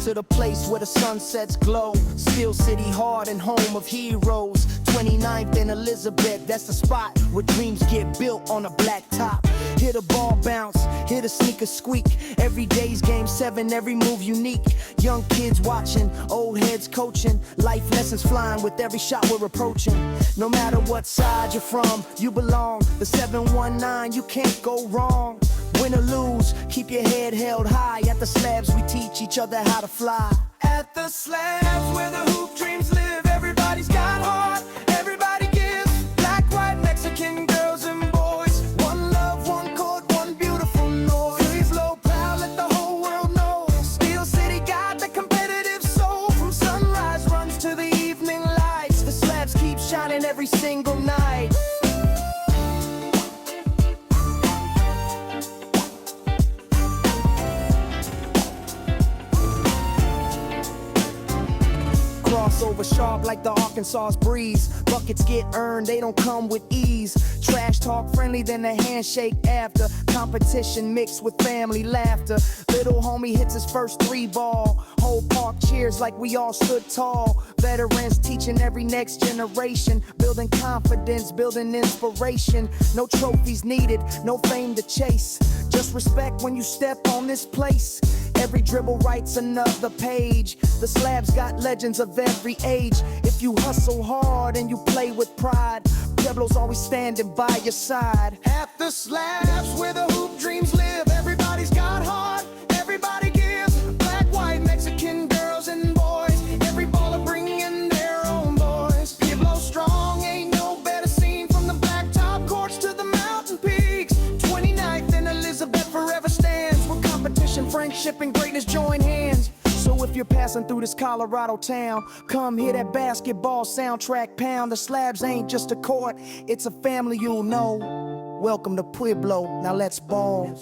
to the place where the sunsets glow. Steel City hard and home of heroes. 29th and Elizabeth, that's the spot where dreams get built on a black top. Hear the ball bounce, hear the sneakers squeak. Every day's game 7, every move unique. Young kids watching, old heads coaching. Life lessons flying with every shot we're approaching. No matter what side you're from, you belong. The 719, you can't go wrong. Win or lose, keep your head held high. At the Slabs, we teach each other how to fly. At the Slabs, where the hoop dreams live, everybody's got heart, everybody gives. Black, white, Mexican girls and boys. One love, one chord, one beautiful noise. Please low, proud, let the whole world know. Steel City got the competitive soul. From sunrise runs to the evening lights. The Slabs keep shining every single night. Crossover sharp like the Arkansas's breeze. Buckets get earned, they don't come with ease. Trash talk friendly, then a handshake after. Competition mixed with family laughter. Little homie hits his first 3-ball. Whole park cheers like we all stood tall. Veterans teaching every next generation. Building confidence, building inspiration. No trophies needed, no fame to chase. Just respect when you step on this place. Every dribble writes another page. The Slabs got legends of every age. If you hustle hard and you play with pride, Pueblo's always standing by your side. At the Slabs, where the hoop dreams live, everybody's got heart, everybody gives. Black, white, Mexican girls and boys. Every baller bringing their own boys. Pueblo strong, ain't no better scene. From the blacktop courts to the mountain peaks. 29th and Elizabeth forever stands. Where competition, friendship, and greatness join hands. So if you're passing through this Colorado town, come hear that basketball soundtrack pound. The Slabs ain't just a court, it's a family you'll know. Welcome to Pueblo, now let's ball.